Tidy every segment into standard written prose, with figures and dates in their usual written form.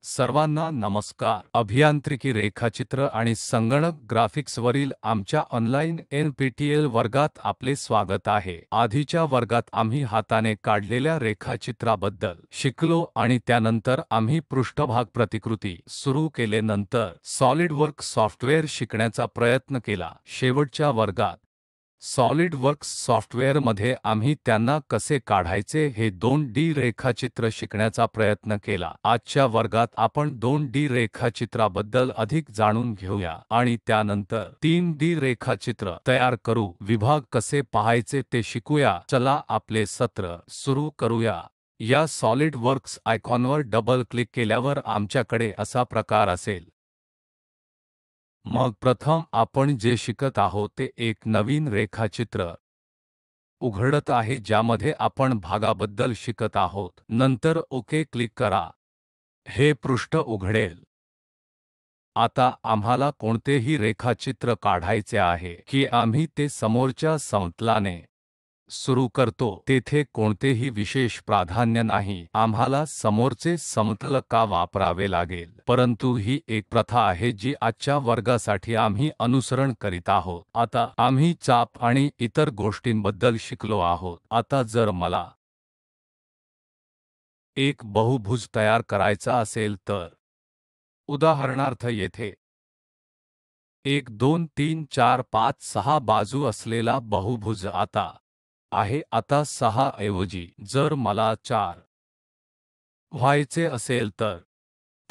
सर्वांना नमस्कार. अभियांत्रिकी रेखाचित्र आणि संगणक ग्राफिक्सवरील आमच्या ऑनलाईन NPTEL वर्गात आपले स्वागत आहे. आधीच्या वर्गात आम्ही हाताने काढलेल्या रेखाचित्राबद्दल शिकलो आणि त्यानंतर आम्ही पृष्ठभाग प्रतिकृती सुरू केले. नंतर सॉलिडवर्क्स सॉफ्टवेअर शिकण्याचा प्रयत्न केला. शेवटच्या वर्गात सॉलिडवर्क्स सॉफ्टवेअरमध्ये आम्ही त्यांना कसे काढायचे हे 2D रेखाचित्र शिकण्याचा प्रयत्न केला. आजच्या वर्गात आपण 2D रेखाचित्राबद्दल अधिक जाणून घेऊया आणि त्यानंतर 3D रेखाचित्र तयार करू. विभाग कसे पाहायचे ते शिकूया. चला आपले सत्र सुरू करूया. या सॉलिडवर्क्स आयकॉनवर डबल क्लिक केल्यावर आमच्याकडे असा प्रकार असेल. मग प्रथम आपण जे शिकत आहोत ते एक नवीन रेखाचित्र उघडत आहे ज्यामध्ये आपण भागाबद्दल शिकत आहोत. नंतर ओके क्लिक करा. हे पृष्ठ उघडेल. आता आम्हाला कोणतेही रेखाचित्र काढायचे आहे की आम्ही ते समोरच्या समतलाने सुरू करतो. तेथे कोणतेही विशेष प्राधान्य नाही. आम्हाला समोरचे समतल का वापरावे लागेल, परंतु ही एक प्रथा आहे जी आजच्या वर्गासाठी आम्ही अनुसरण करीत आहोत. आता आम्ही चाप आणि इतर गोष्टींबद्दल शिकलो आहोत. आता जर मला एक बहुभुज तयार करायचा असेल तर उदाहरणार्थ येथे 1 2 3 4 5 6 बाजू असलेला बहुभुज आता आहे. आता 6 ऐवजी जर मला 4 व्हायचे असेल तर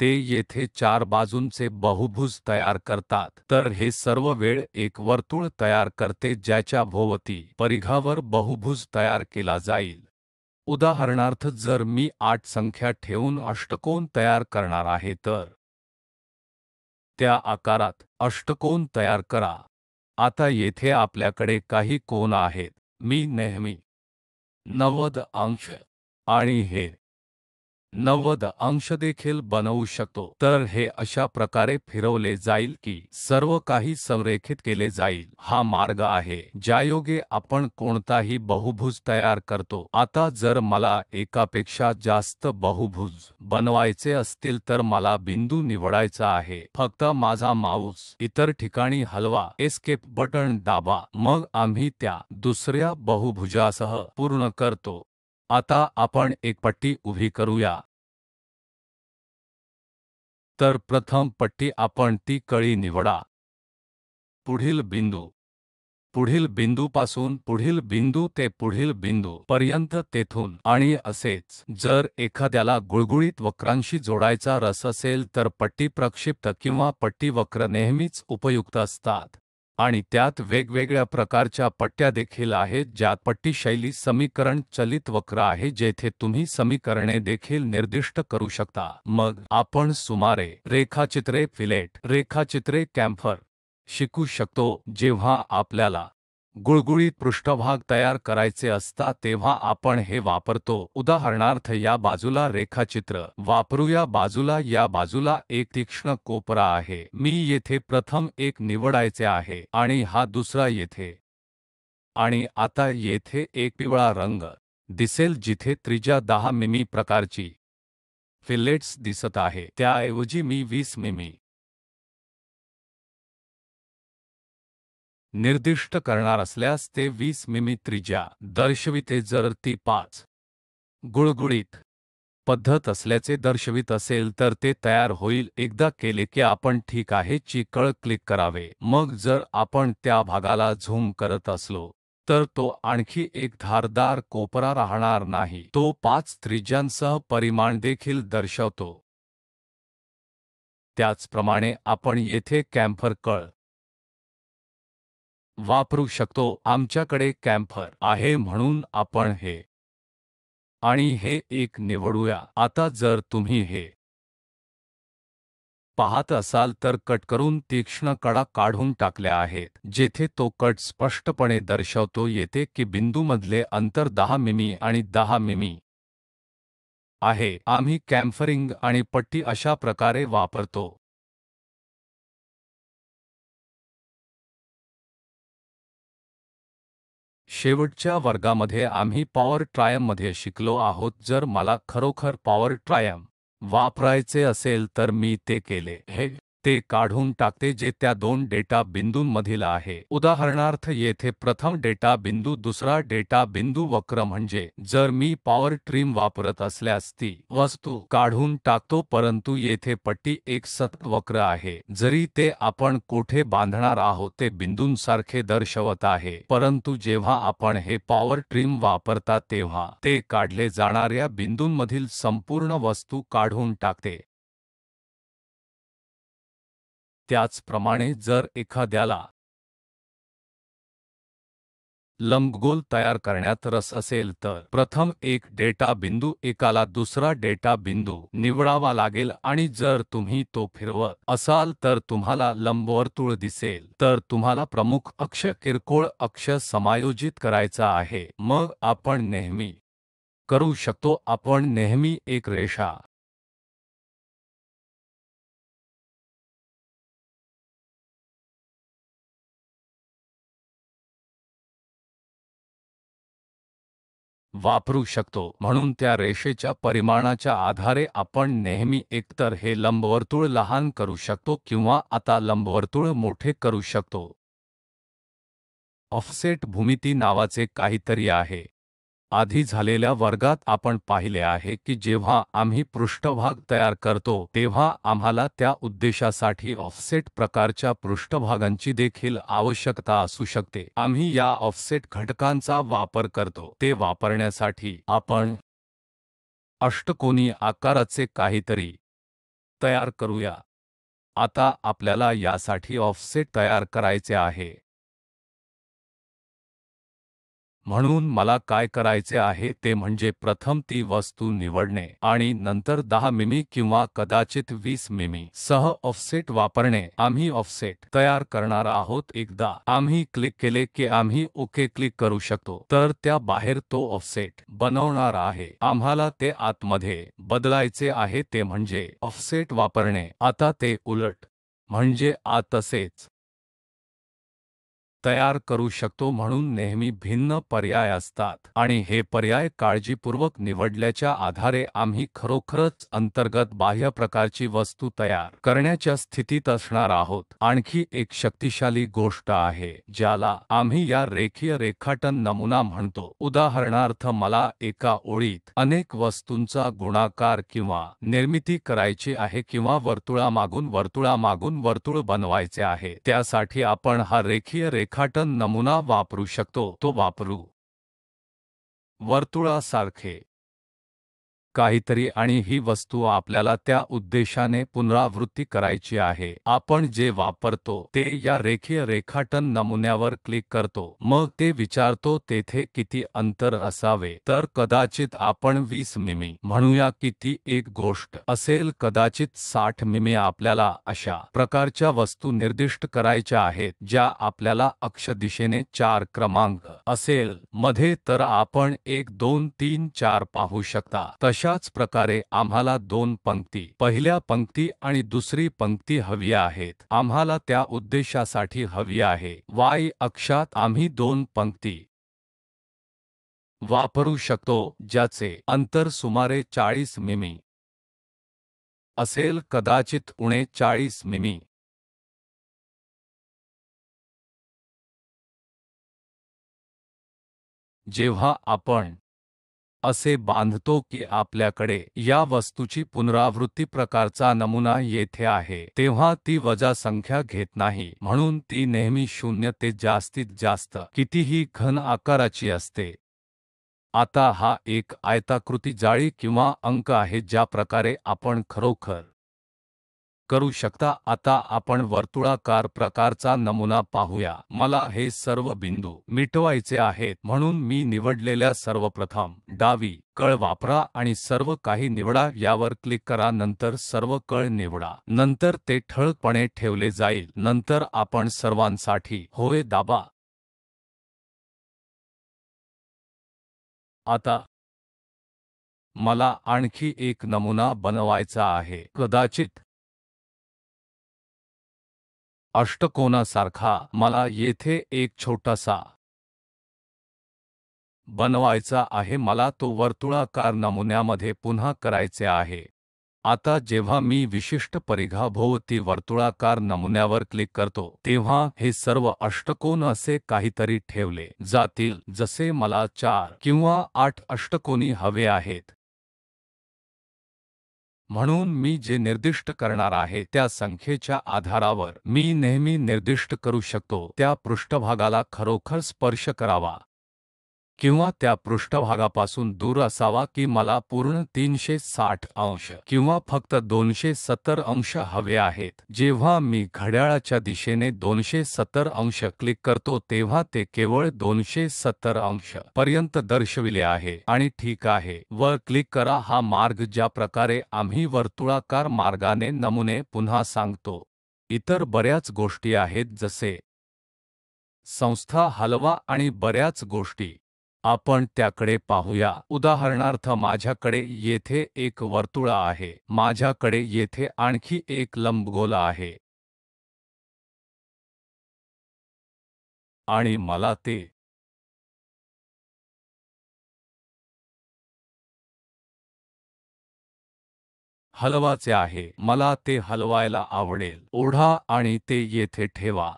ते येथे 4 बाजूंचे बहुभुज तयार करतात. तर हे सर्व वेळ एक वर्तुळ तयार करते ज्याच्या भोवती परिघावर बहुभुज तयार केला जाईल. उदाहरणार्थ जर मी 8 संख्या ठेवून अष्टकोन तयार करणार आहे तर त्या आकारात अष्टकोन तयार करा. आता येथे आपल्याकडे काही कोन आहेत. मी नेहमी 90 अंश आणि हे 90 अंश देखील बनवू शकतो. तर हे अशा प्रकारे फिरवले जाईल की सर्व काही संरेखित केले जाईल. हा मार्ग आहे ज्यायोगे आपण कोणताही बहुभुज तयार करतो. आता जर मला एकापेक्षा जास्त बहुभुज बनवायचे असतील तर मला बिंदू निवडायचा आहे. फक्त माझा माऊस इतर ठिकाणी हलवा, एस्केप बटण दाबा, मग आम्ही त्या दुसऱ्या बहुभुजासह पूर्ण करतो. आता आपण एक पट्टी उभी करूया. तर प्रथम पट्टी आपण ती कळी निवडा. पुढील बिंदू, पुढील बिंदूपासून पुढील बिंदू ते पुढील बिंदू पर्यंत, तेथून आणि असेच. जर एखाद्याला गुळगुळीत वक्रांशी जोडायचा रस असेल तर पट्टी प्रक्षिप्त किंवा पट्टी वक्र नेहमीच उपयुक्त असतात. आणि त्यात वेगवेगळ्या प्रकारच्या पट्ट्या देखील आहेत ज्यात पट्टी शैली समीकरण चलित वक्र आहे जेथे तुम्ही समीकरणे देखील निर्दिष्ट करू शकता. मग आपण सुमारे रेखाचित्रे, फिलेट रेखाचित्रे, कॅम्फर शिकू शकतो. जेव्हा आपल्याला गुळगुळीत पृष्ठभाग तयार करायचे असतात तेव्हा आपण हे वापरतो. उदाहरणार्थ या बाजूला रेखाचित्र वापरूया. बाजूला या बाजूला एक तीक्ष्ण कोपरा आहे. मी येथे प्रथम एक निवडायचे आहे आणि हा दुसरा येथे. आणि आता येथे एक पिवळा रंग दिसेल जिथे त्रिज्या 10 मिमी प्रकारची फिलेट्स दिसत आहे. त्याऐवजी मी 20 मिमी निर्दिष्ट करणार असल्यास ते 20 मिमी त्रिज्या दर्शविते. जर ती 5 गुळगुळीत पद्धत असल्याचे दर्शवित असेल तर ते तयार होईल. एकदा केले की आपण ठीक आहे ची कळ क्लिक करावे. मग जर आपण त्या भागाला झूम करत असलो तर तो आणखी एक धारदार कोपरा राहणार नाही. तो 5 त्रिज्यांसह परिमाण देखील दर्शवतो. त्याचप्रमाणे आपण येथे कॅम्फर कळ वापरू शकतो. आमच्याकडे कॅम्फर आहे म्हणून आपण हे आणि हे एक निवडूया. आता जर तुम्ही हे पाहत असाल तर कट करून तीक्ष्ण कडा काढून टाकल्या आहेत जेथे तो कट स्पष्टपणे दर्शवतो येते की बिंदूमधले अंतर 10 मिमी आणि 10 मिमी आहे. आम्ही कॅम्फरिंग आणि पट्टी अशा प्रकारे वापरतो. शेवटच्या वर्गामध्ये आम्ही पॉवर ट्रायममध्ये शिकलो आहोत. जर मला खरोखर पॉवर ट्रायम वापरायचे असेल तर मी ते केले हे ते काढून टाकते जे त्या दोन डेटा बिंदूंमधील आहे। उदाहरणार्थ येथे प्रथम डेटा बिंदू दुसरा डेटा बिंदू वक्र म्हणजे जर मी पॉवर ट्रिम वापरत असल्यास ती वस्तू काढून टाकतो, परंतु येथे पट्टी एक सतत वक्र आहे। जरी ते आपण कोठे बांधणार आहोत ते बिंदूंसारखे दर्शवत आहे, परंतु जेव्हा आपण हे पॉवर ट्रिम वापरता तेव्हा ते काढले जाणाऱ्या बिंदूंमधील संपूर्ण वस्तू काढून टाकते। त्याचप्रमाणे जर एखाद्याला लंबगोल तयार करण्यात रस असेल तर प्रथम एक डेटा बिंदू एकाला दुसरा डेटा बिंदू निवडावा लागेल आणि जर तुम्ही तो फिरवत असाल तर तुम्हाला लंबवर्तुळ दिसेल। तर तुम्हाला प्रमुख अक्ष किरकोळ अक्ष समायोजित करायचा आहे। मग आपण नेहमी करू शकतो, आपण नेहमी एक रेषा वापरू शकतो, म्हणून त्या रेषेच्या परिमाणाच्या आधारे आपण नेहमी एकतर हे लंबवर्तुळ लहान करू शकतो किंवा आता लंबवर्तुळ मोठे करू शकतो। ऑफसेट भूमिती नावाचे काहीतरी आहे। आधी झालेल्या वर्गात आपण पाहिले आहे की जेव्हा आम्ही पृष्ठभाग तयार करतो तेव्हा आम्हाला त्या उद्देशासाठी ऑफसेट प्रकारच्या पृष्ठभागांची देखील आवश्यकता असू शकते। आम्ही या ऑफसेट घटकांचा वापर करतो। ते वापरण्यासाठी आपण अष्टकोनी आकाराचे काहीतरी तयार करूया। आता आपल्याला यासाठी ऑफसेट तयार करायचे आहे। म्हणून मला काय करायचे आहे ते म्हणजे प्रथम ती वस्तू निवडणे आणि नंतर 10 मिमी किंवा कदाचित 20 मिमी सह ऑफसेट वापरणे। आम्ही ऑफसेट तयार करणार आहोत। एकदा आम्ही क्लिक केले की आम्ही ओके क्लिक करू शकतो, तर त्या बाहेर तो ऑफसेट बनवणार आहे। आम्हाला ते आतमध्ये बदलायचे आहे, ते म्हणजे ऑफसेट वापरणे। आता ते उलट म्हणजे आत तसेच तयार करू शकतो, म्हणून नेहमी भिन्न पर्याय असतात आणि हे पर्याय काळजीपूर्वक निवडल्याच्या आधारे आम्ही खरोखरच अंतर्गत बाह्य प्रकारची वस्तू तयार करण्याच्या स्थितीत असणार आहोत। आणखी एक शक्तिशाली गोष्ट आहे ज्याला आम्ही या रेखीय रेखाटन नमुना म्हणतो। उदाहरणार्थ मला एका ओळीत अनेक वस्तूंचा गुणाकार किंवा निर्मिती करायची आहे किंवा वर्तुळामागून वर्तुळ बनवायचे आहे, त्यासाठी आपण हा रेखीय रेखाटन नमुना वापरू शकतो। तो वापरू वर्तुळासारखे काहीतरी आणि ही वस्तू आपल्याला त्या उद्देशाने पुनरावृत्ती करायची आहे। आपण जे वापरतो ते या रेखीय रेखाटन नमुन्यावर क्लिक करतो, मग ते विचारतो तेथे किती अंतर असावे, तर कदाचित आपण 20 मिमी म्हणूया की ती एक गोष्ट असेल, कदाचित 60 मिमी। आपल्याला अशा प्रकारच्या वस्तू निर्दिष्ट करायच्या आहेत ज्या आपल्याला अक्ष दिशेने 4 क्रमांक असेल मध्ये, तर आपण 1 2 3 4 पाहू शकता। तशाच प्रकारे आम्हाला दोन पंक्ती, पहिल्या पंक्ती आणि दुसरी पंक्ती हवी आहेत। आम्हाला त्या उद्देशासाठी हवी आहे। Y अक्षात आम्ही दोन पंक्ती वापरू शकतो ज्याचे अंतर सुमारे 40 मिमी असेल, कदाचित उणे 40 मिमी। जेव्हा आपण असे बांधतो की आपल्याकडे या वस्तूची पुनरावृत्ती प्रकारचा नमुना येथे आहे, तेव्हा ती वजा संख्या घेत नाही, म्हणून ती नेहमी 0 ते जास्तीत जास्त कितीही घन आकाराची असते। आता हा एक आयताकृती जाळी किंवा अंक आहे ज्या प्रकारे आपण खरोखर करू शकता। आता आपण वर्तुळाकार प्रकारचा नमुना पाहूया। मला हे सर्व बिंदू मिटवायचे आहेत, म्हणून मी निवडलेल्या सर्वप्रथम डावी कळ वापरा आणि सर्व काही निवडा। यावर क्लिक करा, नंतर सर्व कळ निवडा, नंतर ते ठळकपणे ठेवले जाईल। नंतर आपण सर्वांसाठी होय दाबा। आता मला आणखी एक नमुना बनवायचा आहे, कदाचित अष्टकोनासारखा। मला येथे एक छोटासा बनवायचा आहे। मला तो वर्तुळाकार नमुन्यामध्ये पुन्हा करायचे आहे। आता जेव्हा मी विशिष्ट परिघाभोवती वर्तुळाकार नमुन्यावर क्लिक करतो तेव्हा हे सर्व अष्टकोन असे काहीतरी ठेवले जातील जसे मला 4 किंवा 8 अष्टकोनी हवे आहेत. म्हणून मी जे निर्दिष्ट करणार आहे त्या संख्येच्या आधारावर मी नेहमी निर्दिष्ट करू शकतो त्या पृष्ठभागाला खरोखर स्पर्श करावा किंवा त्या पृष्ठभागापासून दूर असावा की मला पूर्ण 360 अंश किंवा फक्त 270 अंश हवे आहेत. जेव्हा मी घड्याळाच्या दिशेने 270 अंश क्लिक करतो तेव्हा ते केवळ 270 अंश पर्यंत दर्शविले आहे आणि ठीक आहे वर क्लिक करा. हा मार्ग ज्या प्रकारे आम्ही वर्तुळाकार मार्गाने नमुने पुन्हा सांगतो. इतर बऱ्याच गोष्टी आहेत जसे संस्था हलवा आणि बऱ्याच गोष्टी. आपण त्याकडे पाहूया. उदाहरणार्थ माझ्याकडे येथे एक वर्तुळ आहे, माझ्याकडे येथे आणखी एक लंबगोल आहे आणि मला ते हलवायचे आहे. मला ते हलवायला आवडेल. ओढा आणि ते येथे ठेवा.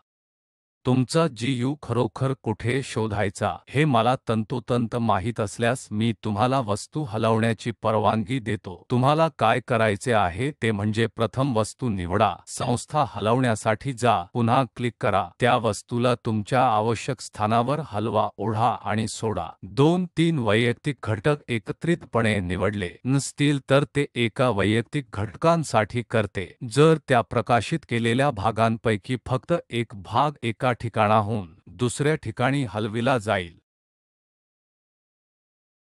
तुमचा जीयू खरोखर कुठे शोधायचा हे मला तंतोतंत माहीत असल्यास मी तुम्हाला वस्तू हलवण्याची परवानगी देतो. तुम्हाला काय करायचे आहे ते म्हणजे प्रथम वस्तू निवडा, संस्था हलवण्यासाठी जा, पुन्हा क्लिक करा, त्या वस्तूला तुमच्या आवश्यक स्थानावर हलवा, ओढा आणि सोडा. 2-3 वैयक्तिक घटक एकत्रितपणे निवडले नसतील तर ते एका वैयक्तिक घटकांसाठी करते. जर त्या प्रकाशित केलेल्या भागांपैकी फक्त एक भाग एका ठिकाणाहून दुसऱ्या ठिकाणी हलविला जाईल.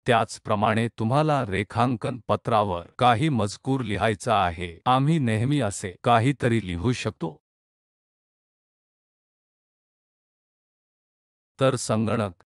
त्याचप्रमाणे तुम्हाला रेखांकन पत्रावर काही मजकूर लिहायचा आहे. आम्ही नेहमी असे काहीतरी लिहू शकतो. तर संगणक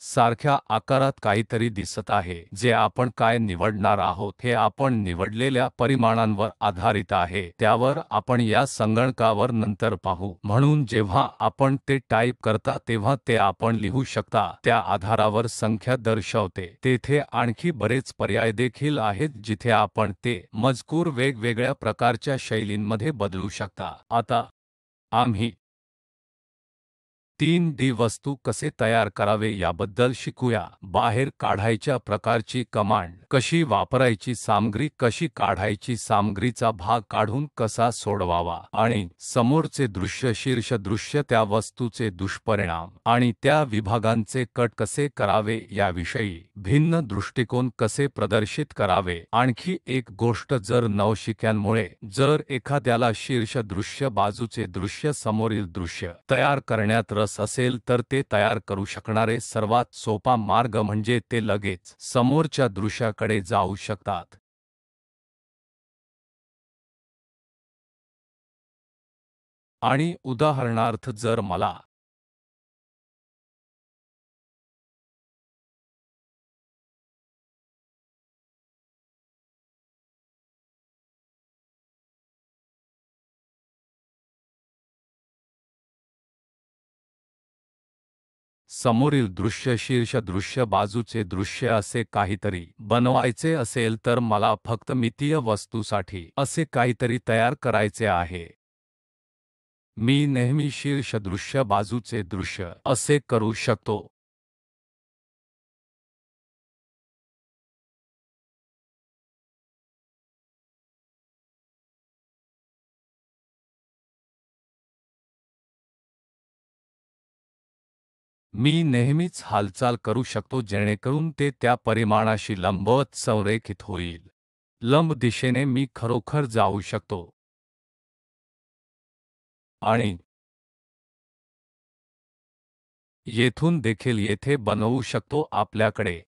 सारख्या आकारात काहीतरी दिसत आहे. जे आपण काय निवडणार आहोत हे आपण निवडलेल्या परिमाणांवर आधारित आहे. त्यावर आपण या संगणकावर नंतर पाहू. म्हणून जेव्हा आपण ते टाइप करता तेव्हा ते आपण लिहू शकता त्या आधारावर संख्या दर्शवते. तेथे आणखी बरेच पर्याय देखील आहेत जिथे आपण ते मजकूर वेगवेगळ्या प्रकारच्या शैलींमध्ये बदलू शकता. आता आम्ही 3D वस्तू कसे तयार करावे याबद्दल शिकूया. बाहेर काढायच्या प्रकारची कमांड कशी वापरायची, सामग्री कशी काढायची, सामग्रीचा भाग काढून कसा सोडवावा आणि समोरचे दृश्य, शीर्ष दृश्य, त्या वस्तूचे दुष्परिणाम आणि त्या विभागांचे कट कसे करावे याविषयी भिन्न दृष्टिकोन कसे प्रदर्शित करावे. आणखी एक गोष्ट, जर नवशिक्यांमुळे जर एखाद्याला शीर्ष दृश्य, बाजूचे दृश्य, समोरील दृश्य तयार करण्यात रस असेल तर ते तयार करू शकणारे सर्वात सोपा मार्ग म्हणजे ते लगेच समोरच्या दृश्याकडे जाऊ शकतात. आणि उदाहरणार्थ जर मला समोरील दृश्य, शीर्ष दृश्य, बाजूचे दृश्य असे काहीतरी बनवायचे असेल तर मला फक्त मितीय वस्तूसाठी असे काहीतरी तयार करायचे आहे. मी नेहमी शीर्ष दृश्य, बाजूचे दृश्य असे करू शकतो. मी नेहमीच हालचाल करू शकतो जेणेकरून ते त्या परिमाणाशी लंबवत संरेखित होईल. लंब दिशेने मी खरोखर जाऊ शकतो आणि येथून देखील येथे बनवू शकतो. आपल्याकडे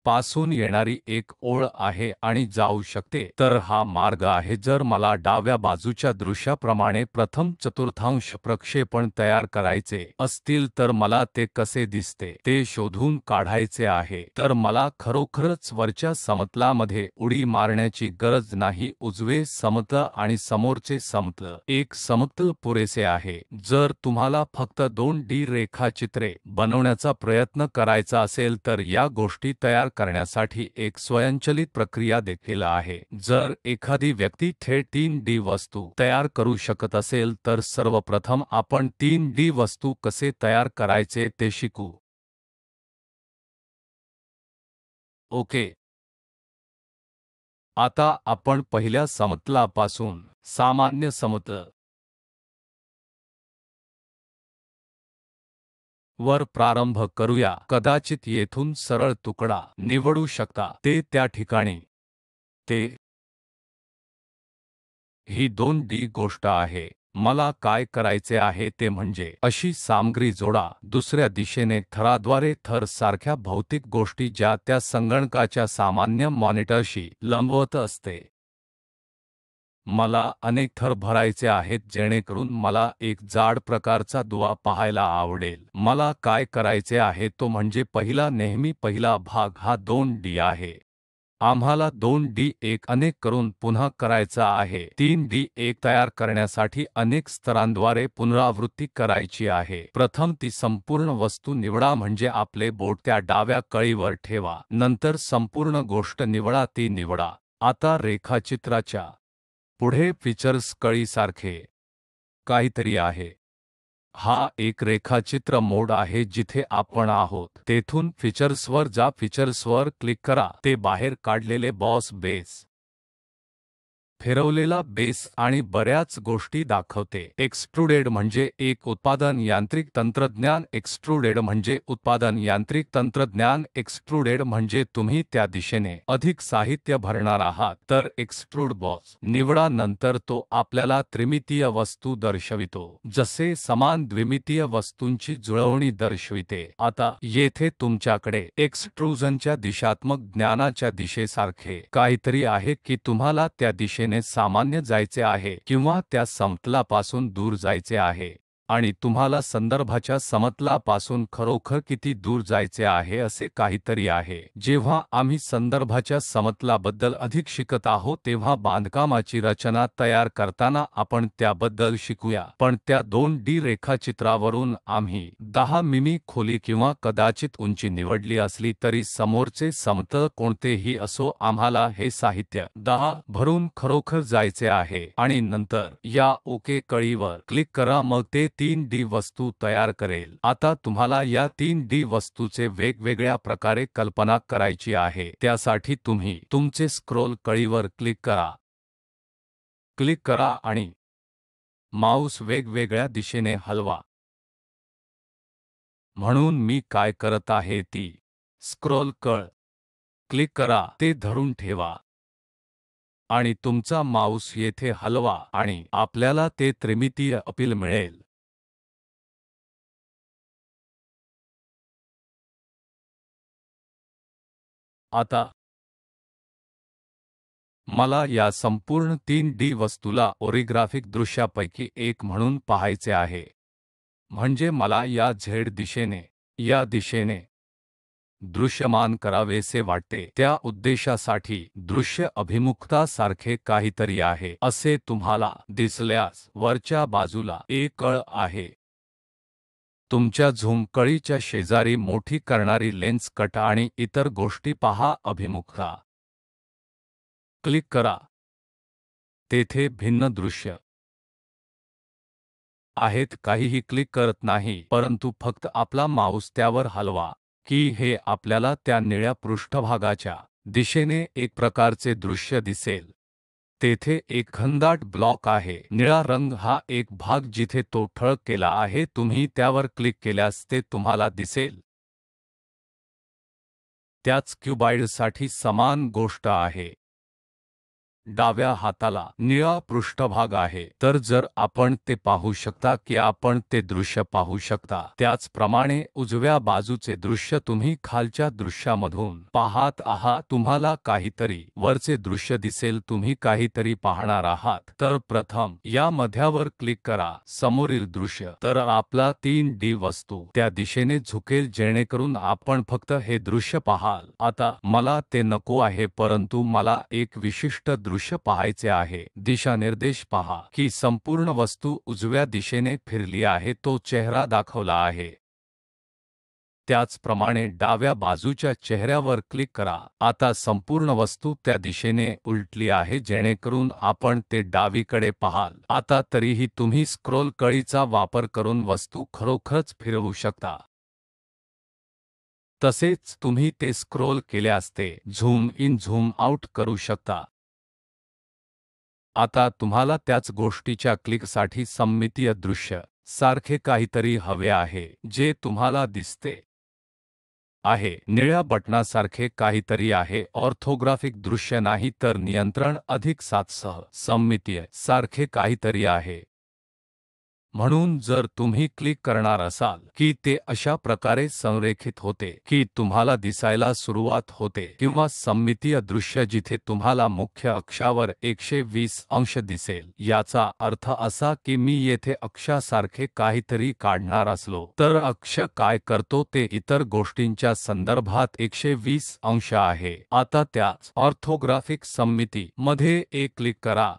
पासून येणारी एक ओळ आहे आणि जाऊ शकते, तर हा मार्ग आहे. जर मला डाव्या बाजूच्या दृश्याप्रमाणे प्रथम चतुर्थांश प्रक्षेपण तयार करायचे असतील तर मला ते कसे दिसते ते शोधून काढायचे आहे. तर मला खरोखरच वरच्या समतलामध्ये उडी मारण्याची गरज नाही. उजवे समतल आणि समोरचे समतल एक समतल पुरेसे आहे. जर तुम्हाला फक्त 2D रेखाचित्रे बनवण्याचा प्रयत्न करायचा असेल तर या गोष्टी तयार करण्यासाठी एक स्वयंचलित प्रक्रिया देखील आहे. जर एखादी व्यक्ती थेट 3D वस्तू तयार करू शकत असेल तर सर्वप्रथम आपण 3D वस्तू कसे तयार करायचे ते शिकू. ओके. आता आपण पहिल्या समतलापासून सामान्य समतल वर प्रारंभ करूया. कदाचित येथून सरळ तुकडा निवडू शकता ते त्या ठिकाणी. ते ही 2D गोष्ट आहे. मला काय करायचे आहे ते म्हणजे अशी सामग्री जोडा. दुसऱ्या दिशेने थराद्वारे थर सारख्या भौतिक गोष्टी ज्या त्या संगणकाच्या सामान्य मॉनिटरशी लंबवत असते. मला अनेक थर भरायचे आहेत जेणेकरून मला एक जाड प्रकारचा दुवा पाहायला आवडेल. मला काय करायचे आहे तो म्हणजे नेहमी पहिला भाग हा 2D आहे. आम्हाला 2D एक अनेक करून पुन्हा करायचा आहे. 3D एक तयार करण्यासाठी अनेक स्तरांद्वारे पुनरावृत्ती करायची आहे. प्रथम ती संपूर्ण वस्तू निवडा म्हणजे आपले बोट त्या डाव्या कळीवर ठेवा. नंतर संपूर्ण गोष्ट निवडा, ती निवडा. आता रेखाचित्राच्या पुढे फीचर्स कळीसारखे काहीतरी आहे. हा एक रेखाचित्र मोड आहे जिथे आपण आहोत. तेथून फीचर्सवर जा, फीचर्सवर क्लिक करा. ते बाहेर काढलेले बॉस बेस, फिरवलेला बेस आणि बऱ्याच गोष्टी दाखवते. एक्सट्रुडेड म्हणजे एक उत्पादन यांत्रिक तंत्रज्ञान. एक्सट्रुडेड म्हणजे उत्पादन यांत्रिक तंत्रज्ञान. एक्सट्रुडेड म्हणजे तुम्ही त्या दिशेने अधिक साहित्य भरणार आहात. तर एक्सट्रूड बॉस निवडा. नंतर तो आपल्याला त्रिमितीय वस्तू दर्शवितो, जसे समान द्विमितीय वस्तूंची जुळवणी दर्शविते. आता येथे तुमच्याकडे एक्सट्रूजनच्या दिशात्मक ज्ञानाच्या दिशेसारखे काहीतरी आहे की तुम्हाला त्या दिशेने सामान्य जायचे आहे किंवा त्या समतलापासून दूर जायचे आहे. आणि तुम्हाला संदर्भाच्या समतलापासून खरोखर किती दूर जायचे आहे असे काहीतरी आहे. जेव्हा आम्ही संदर्भाच्या समतलाबद्दल अधिक शिकत आहोत तेव्हा बांधकामाची रचना तयार करताना आपण त्याबद्दल शिकूया. पण त्या 2D रेखाचित्रावरून आम्ही 10 मिमी खोली किंवा कदाचित उंची निवडली असली तरी समोरचे समतल कोणतेही असो आम्हाला हे साहित्य 10 भरून खरोखर जायचे आहे. आणि नंतर या ओके कळीवर क्लिक करा. मग ते 3D वस्तू तयार करेल. आता तुम्हाला या 3D वस्तूचे वेगवेगळ्या प्रकारे कल्पना करायची आहे. त्यासाठी तुम्ही तुमचे स्क्रोल कळीवर क्लिक करा. क्लिक करा आणि माऊस वेगवेगळ्या दिशेने हलवा. म्हणून मी काय करत आहे ती स्क्रोल कळ क्लिक करा, ते धरून ठेवा आणि तुमचा माऊस येथे हलवा आणि आपल्याला ते त्रिमितीय अपील मिळेल. आता मला या संपूर्ण 3D वस्तूला ओरिग्राफिक दृश्यापैकी एक म्हणून पाहायचे आहे. म्हणजे मला या झेड दिशेने, या दिशेने दृश्यमान करावेसे वाटते. त्या उद्देशासाठी दृश्य अभिमुखता सारखे काहीतरी आहे असे तुम्हाला दिसल्यास वरच्या बाजूला एक कळ आहे. तुमच्या झूम कळीच्या शेजारी मोठी करणारी लेन्स कट आणि इतर गोष्टी पहा. अभिमुखता क्लिक करा. तेथे भिन्न दृश्य आहेत. काहीही क्लिक करत नाही, परंतु फक्त आपला माऊस त्यावर हलवा की हे आपल्याला त्या निळ्या पृष्ठभागाच्या दिशेने एक प्रकारचे दृश्य दिसेल. तेथे एक घनदाट ब्लॉक आहे. निळा रंग हा एक भाग जिथे तो ठळक केला आहे. तुम्ही त्यावर क्लिक केल्यास ते तुम्हाला दिसेल. त्याच क्युबाइडसाठी समान गोष्ट आहे. डाव्या हाताला निळा पृष्ठभाग आहे, तर जर आपण ते पाहू शकता की आपण ते दृश्य पाहू शकता, त्याचप्रमाणे उजव्या बाजूचे दृश्य तुम्ही खालच्या दृश्यामधून पाहत आहात, तुम्हाला काहीतरी वरचे दृश्य दिसेल, तुम्ही काहीतरी पाहणार आहात। तर प्रथम या मध्यावर क्लिक करा, समोरील दृश्य, तर आपला 3D वस्तू त्या दिशेने झुकेल जेणेकरून आपण फक्त हे दृश्य पाहाल। आता मला ते नको आहे, परंतु मला एक विशिष्ट दृश्य पाहायचे आहे। दिशानिर्देश पहा की संपूर्ण वस्तू उजव्या दिशेने फिरली आहे, तो चेहरा दाखवला आहे। त्याचप्रमाणे डाव्या बाजूच्या चेहऱ्यावर क्लिक करा, आता संपूर्ण वस्तू त्या दिशेने उलटली आहे जेणेकरून आपण ते डावीकडे पाहाल। आता तरीही तुम्ही स्क्रोल कळीचा वापर करून वस्तू खरोखरच फिरवू शकता। तसेच तुम्ही ते स्क्रोल केल्यास ते झूम इन झूम आउट करू शकता। आता तुम्हाला त्याच गोष्टीच्या क्लिकसाठी सममितीय दृश्य सारखे काहीतरी हवे आहे, जे तुम्हाला दिसते आहे निळ्या बटणासारखे काहीतरी आहे, ऑर्थोग्राफिक दृश्य नाही तर नियंत्रण अधिक 7 सह सममितीय सारखे काहीतरी आहे। म्हणून जर तुम्ही क्लिक करणार असाल की ते अशा प्रकारे संरेखित होते की तुम्हाला दिसायला सुरुवात होते, किंवा सममितीय दृश्य जिथे तुम्हाला मुख्य अक्षावर 120 अंश दिसेल, याचा अर्थ असा की मी येथे अक्षासारखे काहीतरी काढणार असलो तर अक्ष काय करतो ते इतर गोष्टींच्या संदर्भात 120 अंश आहे। आता त्याच ऑर्थोग्राफिक सममिती मध्ये एक क्लिक करा,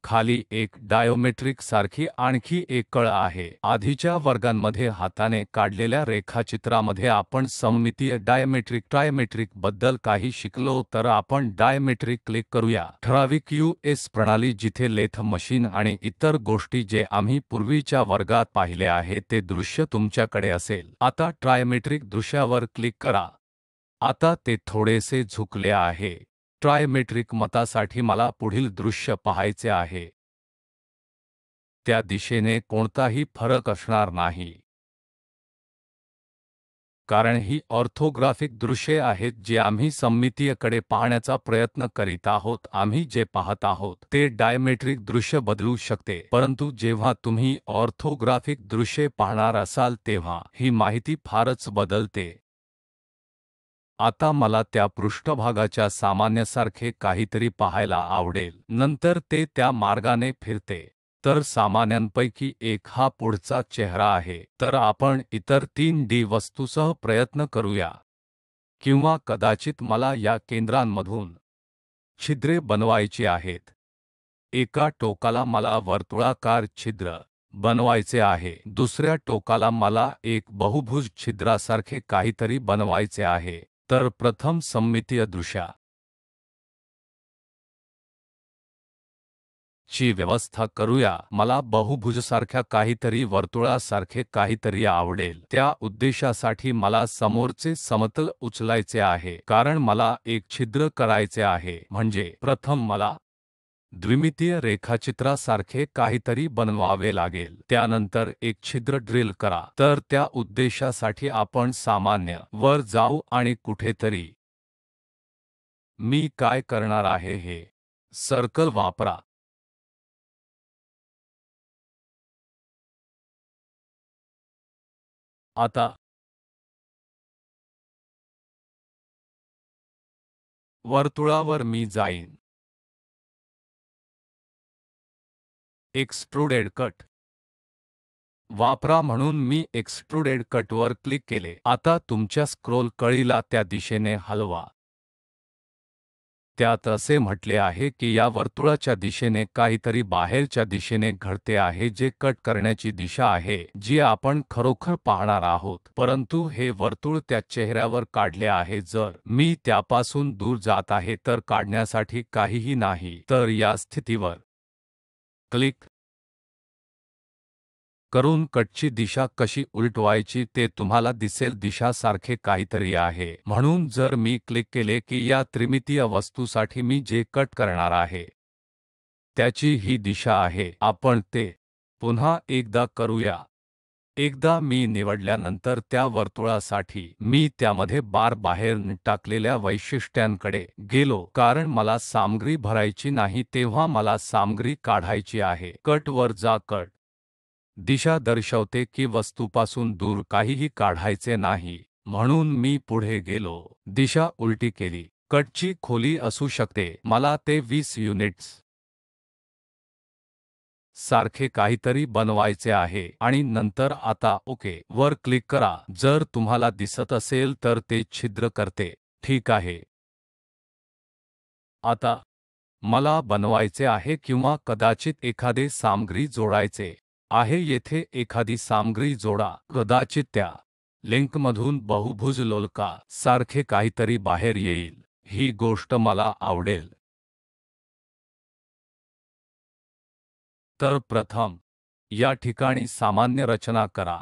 खाली एक डायोमेट्रिक सारखी आणखी एक कळ आहे। आधीच्या वर्गांमध्ये हाताने काढलेल्या रेखाचित्रामध्ये आपण सममितीय ट्रायमेट्रिक बद्दल काही शिकलो, तर आपण डायमेट्रिक क्लिक करूया। ठराविक यूएस प्रणाली जिथे लेथ मशीन आणि इतर गोष्टी जे आम्ही पूर्वीच्या वर्गात पाहिले आहे ते दृश्य तुमच्याकडे असेल। आता ट्रायमेट्रिक दृश्यावर क्लिक करा, आता ते थोडेसे झुकले आहे। ट्रायमेट्रिक मतासाठी मला पुढील दृश्य पाहायचे आहे, त्या दिशेने कोणताही फरक असणार नाही, कारण ही ऑर्थोग्राफिक दृश्ये आहेत जी आम्ही सममितीयकडे पाहण्याचा प्रयत्न करीत आहोत। आम्ही जे पाहत आहोत ते डायमेट्रिक दृश्य बदलू शकते, परंतु जेव्हा तुम्ही ऑर्थोग्राफिक दृश्ये पाहणार असाल तेव्हा ही माहिती फारच बदलते। आता मला त्या पृष्ठभागाच्या सामान्यासारखे काहीतरी पाहायला आवडेल, नंतर ते त्या मार्गाने फिरते। तर सामान्यांपैकी एक हा पुढचा चेहरा आहे, तर आपण इतर 3D वस्तूसह प्रयत्न करूया, किंवा कदाचित मला या केंद्रांमधून छिद्रे बनवायची आहेत। एका टोकाला मला वर्तुळाकार छिद्र बनवायचे आहे, दुसऱ्या टोकाला मला एक बहुभुज छिद्रासारखे काहीतरी बनवायचे आहे। तर प्रथम सममितीय दृश्या ची व्यवस्था करूया। मला बहुभुजसारख्या काहीतरी वर्तुळासारखे काहीतरी आवडेल, त्या उद्देशासाठी मला समोरचे समतल उचलायचे आहे, कारण मला एक छिद्र करायचे आहे। म्हणजे प्रथम मला द्विमितीय रेखाचित्रासारखे काहीतरी बनवावे लागेल, त्यानंतर एक छिद्र ड्रिल करा। तर त्या उद्देशासाठी आपण सामान्य वर जाऊ आणि कुठेतरी मी काय करणार आहे हे सर्कल वापरा। आता वर्तुळावर मी जाईन, एक्सट्रुडेड कट वापरा म्हणून मी एक्सट्रुडेड कटवर क्लिक केले। आता तुमच्या स्क्रोल कळीला त्या दिशेने हलवा। त्यात असे म्हटले आहे की या वर्तुळाच्या दिशेने काहीतरी बाहेरच्या दिशेने घडते आहे, जे कट करण्याची दिशा आहे जी आपण खरोखर पाहणार आहोत, परंतु हे वर्तुळ त्या चेहऱ्यावर काढले आहे। जर मी त्यापासून दूर जात आहे तर काढण्यासाठी काहीही नाही, तर या स्थितीवर क्लिक करून कटची दिशा कशी उलटवायची ते तुम्हाला दिसेल, दिशा सारखे काहीतरी आहे। म्हणून जर मी क्लिक केले की या त्रिमितीय वस्तूसाठी मी जे कट करणार आहे त्याची ही दिशा आहे, आपण ते पुन्हा एकदा करूया। एकदा मी निवडल्यानंतर त्या वर्तुळासाठी मी त्यामध्ये बार बाहेर टाकलेल्या वैशिष्ट्यांकडे गेलो, कारण मला सामग्री भरायची नाही तेव्हा मला सामग्री काढायची आहे. कट वर जा. कट दिशा दर्शवते की वस्तूपासून दूर काहीही काढायचे नाही, म्हणून मी पुढे गेलो, दिशा उलटी केली. कटची खोली असू शकते, मला ते 20 युनिट्स सारखे काहीतरी बनवायचे आहे आणि नंतर आता ओके वर क्लिक करा. जर तुम्हाला दिसत असेल तर ते छिद्र करते. ठीक आहे. आता मला बनवायचे आहे किंवा कदाचित एखादे सामग्री जोडायचे आहे. येथे एखादी सामग्री जोडा. कदाचित त्या लिंकमधून बहुभुज लोलका सारखे काहीतरी बाहेर येईल. ही गोष्ट मला आवडेल. तर प्रथम या ठिकाणी सामान्य रचना करा.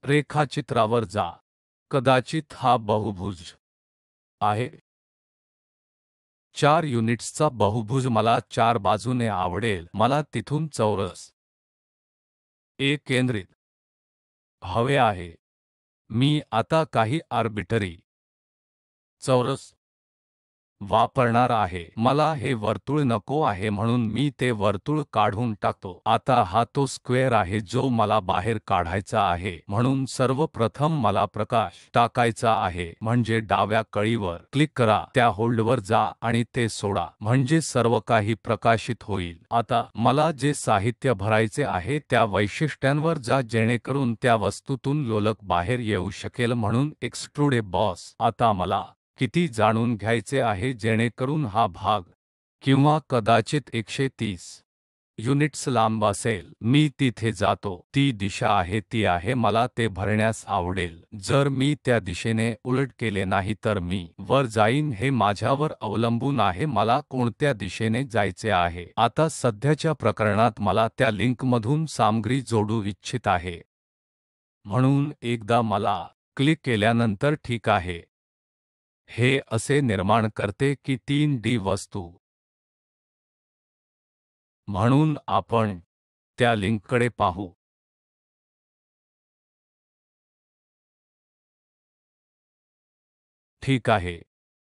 रेखाचित्रावर जा. कदाचित हा बहुभुज आहे. 4 युनिट्सचा बहुभुज मला 4 बाजूने आवडेल. मला तिथून चौरस एक केंद्रित हवे आहे. मी आता काही आर्बिटरी चौरस वापरणार आहे. मला हे वर्तुळ नको आहे म्हणून मी ते वर्तुळ काढून टाकतो. आता हा तो स्क्वेअर आहे जो मला बाहेर काढायचा आहे. म्हणून सर्वप्रथम मला प्रकाश टाकायचा आहे, म्हणजे डाव्या कळीवर क्लिक करा, त्या होल्डवर जा आणि ते सोडा, म्हणजे सर्व काही प्रकाशित होईल. आता मला जे साहित्य भरायचे आहे त्या वैशिष्ट्यांवर जा जेणेकरून त्या वस्तूतून लोलक बाहेर येऊ शकेल, म्हणून एक्सट्रूड बॉस. आता मला किती जाणून घ्यायचे आहे जेणेकरून हा भाग किंवा कदाचित 130 युनिट्स लांब असेल. मी तिथे जातो. ती दिशा आहे, ती आहे. मला ते भरण्यास आवडेल. जर मी त्या दिशेने उलट केले नाही तर मी वर जाईन. हे माझ्यावर अवलंबून आहे मला कोणत्या दिशेने जायचे आहे. आता सध्याच्या प्रकरणात मला त्या लिंकमधून सामग्री जोडू इच्छित आहे, म्हणून एकदा मला क्लिक केल्यानंतर ठीक आहे. हे असे निर्माण करते की 3D वस्तू. म्हणून आपण त्या लिंककडे पाहू. ठीक आहे.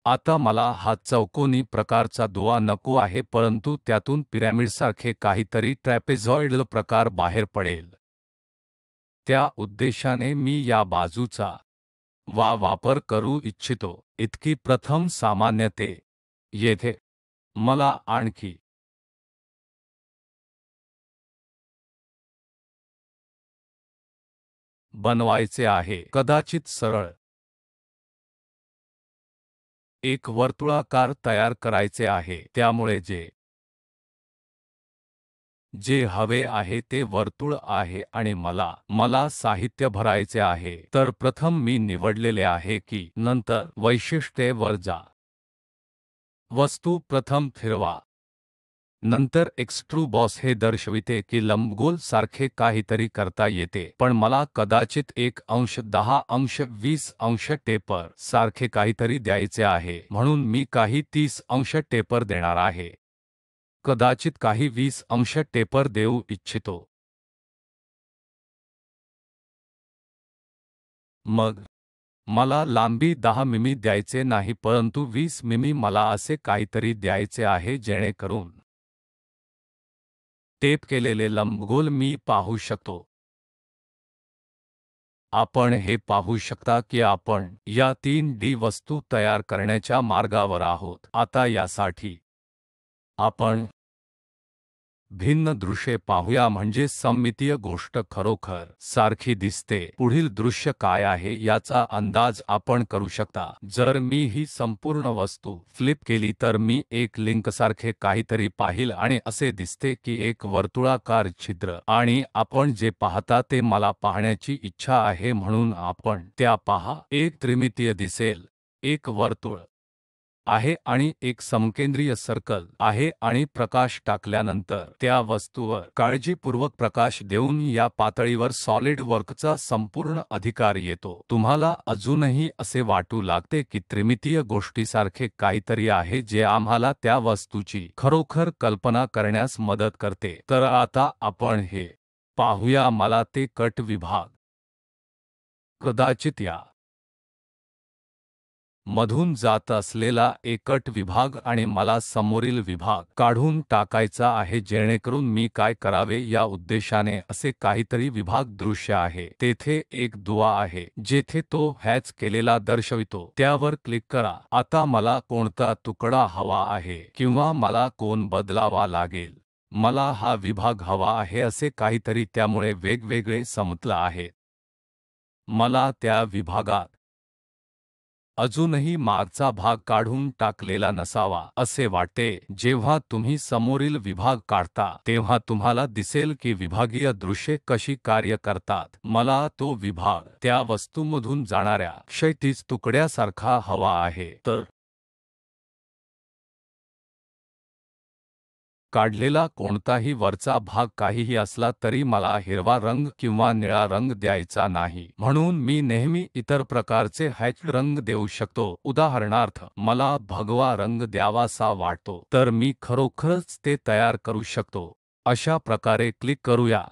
आता मला हा चौकोनी प्रकारचा दुवा नको आहे, परंतु त्यातून पिरॅमिडसारखे काहीतरी ट्रॅपेझॉइडल प्रकार बाहेर पडेल. त्या उद्देशाने मी या बाजूचा वापर करू इच्छितो. इतकी प्रथम सामान्यते येथे मला आणखी बनवायचे आहे, कदाचित सरळ एक वर्तुळाकार तयार करायचे आहे. त्यामुळे जे हवे आहे ते वर्तुळ आहे आणि मला साहित्य भरायचे आहे. तर प्रथम मी निवडलेले आहे की नंतर वैशिष्ट्ये वर जा. वस्तू प्रथम फिरवा. नंतर एक्सट्रूड बॉस हे दर्शविते की लंबगोल सारखे काहीतरी करता येते, पण मला कदाचित 1 अंश 10 अंश 20 अंश टेपर सारखे काहीतरी द्यायचे आहे, म्हणून मी काही 30 अंश टेपर देणार आहे. कदाचित काही 20 अंश टेपर देऊ इच्छितो. मग मला लांबी 10 मिमी द्यायचे नाही, परंतु 20 मिमी मला असे काहीतरी द्यायचे आहे जेणेकरून टेप केलेले लंबगोल मी पाहू शकतो. आपण हे पाहू शकता की आपण या 3D वस्तू तयार करण्याच्या मार्गावर आहोत. आता यासाठी आपण भिन्न दृश्ये पाहूया, म्हणजे सममितीय गोष्ट खरोखर सारखी दिसते. पुढील दृश्य काय आहे याचा अंदाज आपण करू शकता. जर मी ही संपूर्ण वस्तू फ्लिप केली तर मी एक लिंकसारखे काहीतरी पाहिल आणि असे दिसते की एक वर्तुळाकार छिद्र, आणि आपण जे पाहता ते मला पाहण्याची इच्छा आहे म्हणून आपण त्या पहा. एक त्रिमितीय दिसेल. एक वर्तुळ आहे आणि एक समकेंद्रीय सर्कल आहे आणि प्रकाश टाकल्यानंतर त्या वस्तूवर काळजीपूर्वक प्रकाश देऊन या पातळीवर सॉलिड वर्कचा संपूर्ण अधिकार येतो. तुम्हाला अजूनही असे वाटू लागते की त्रिमितीय गोष्टीसारखे काहीतरी आहे जे आम्हाला त्या वस्तूची खरोखर कल्पना करण्यास मदत करते. तर आता आपण हे पाहूया मला ते कट विभाग कदाचित या मधून जात असलेला एकट विभाग आणि मला समोरील विभाग काढून टाकायचा आहे जेणेकरून मी काय करावे या उद्देशाने असे काहीतरी विभाग दृश्य आहे तेथे एक दुवा आहे जेथे तो हॅच केलेला दर्शवितो त्यावर क्लिक करा आता मला कोणता तुकडा हवा आहे किंवा मला कोण बदलावा लागेल मला हा विभाग हवा आहे असे काहीतरी त्यामुळे वेगवेगळे समतल आहेत मला त्या विभागात अजूनही मागचा भाग काढून टाकलेला नसावा असे वाटते जेव्हा तुम्ही समोरील विभाग काढता तेव्हा तुम्हाला दिसेल की विभागीय दृश्ये कशी कार्य करतात मला तो विभाग त्या वस्तूमधून जाणाऱ्या क्षैतिज तुकड्यासारखा हवा आहे तर काढलेला कोणताही वरचा भाग काहीही असला तरी मला हिरवा रंग किंवा निळा रंग द्यायचा नाही म्हणून मी नेहमी इतर प्रकारचे हॅच रंग देऊ शकतो उदाहरणार्थ मला भगवा रंग द्यावासा वाटतो तर मी खरोखरच ते तयार करू शकतो अशा प्रकारे क्लिक करूया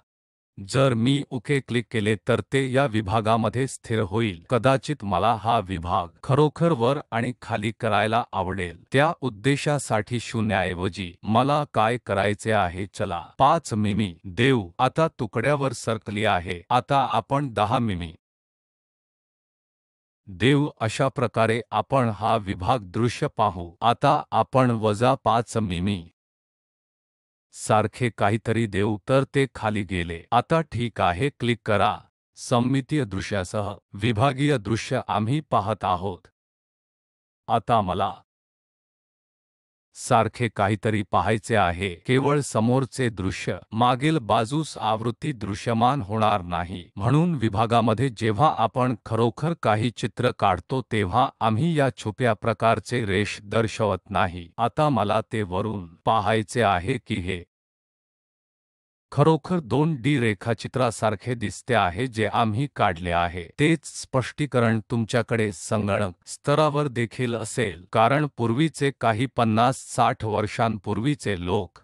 जर मी ओके क्लिक केले तर ते या विभागामध्ये स्थिर होईल कदाचित मला हा विभाग खरोखर वर आणि खाली करायला आवडेल त्या उद्देशासाठी 0 ऐवजी मला काय करायचे आहे चला 5 मिमी देऊ आता तुकड्यावर सरकली आहे आता आपण 10 मिमी देऊ अशा प्रकारे आपण हा विभाग दृश्य पाहू आता आपण वजा 5 मिमी सारखे काहीतरी देऊ तर ते खाली गेले आता ठीक आहे क्लिक करा सममितीय दृश्यासह विभागीय दृश्य आम्ही पाहत आहोत आता मला सारखे काहीतरी पाहायचे आहे केवळ समोरचे दृश्य मागील बाजूस आवृत्ती दृश्यमान होणार नाही म्हणून विभागामध्ये जेव्हा आपण खरोखर काही चित्र काढतो तेव्हा आम्ही या छुप्या प्रकारचे रेष दर्शवत नाही आता मला ते वरून पाहायचे आहे की हे खरोखर 2D रेखाचित्रासारखे दिसते आहे जे आम्ही काढले आहे तेच स्पष्टीकरण तुमच्याकडे संगणक स्तरावर देखील असेल कारण पूर्वीचे काही 50-60 वर्षांपूर्वीचे लोक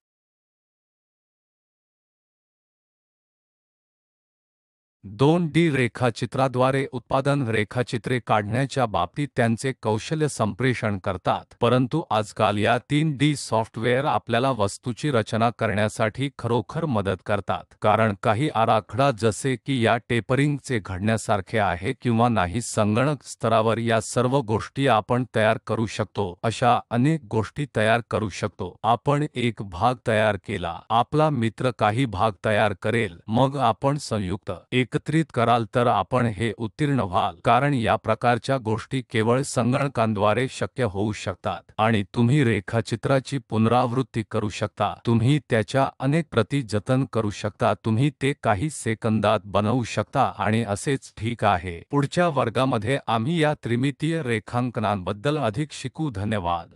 2D रेखाचित्राद्वारे उत्पादन रेखाचित्रे काढण्याच्या बाबतीत त्यांचे कौशल्य संप्रेषण करतात परंतु आजकाल या 3D सॉफ्टवेअर आपल्याला वस्तूची रचना करण्यासाठी खरोखर मदत करतात कारण काही आराखडा जसे की या टेपरिंगचे घडण्यासारखे आहे किंवा नाही संगणक स्तरावर या सर्व गोष्टी आपण तयार करू शकतो अशा अनेक गोष्टी तयार करू शकतो आपण एक भाग तयार केला आपला मित्र काही भाग तयार करेल मग आपण संयुक्त एकत्रित कराल तर आपण हे उत्तीर्ण व्हाल कारण या प्रकारच्या गोष्टी केवळ संगणकांद्वारे शक्य होऊ शकतात आणि तुम्ही रेखाचित्राची पुनरावृत्ती करू शकता तुम्ही त्याच्या अनेक प्रती जतन करू शकता तुम्ही ते काही सेकंदात बनवू शकता आणि असेच ठीक आहे पुढच्या वर्गामध्ये आम्ही या त्रिमितीय रेखांकनांबद्दल अधिक शिकू धन्यवाद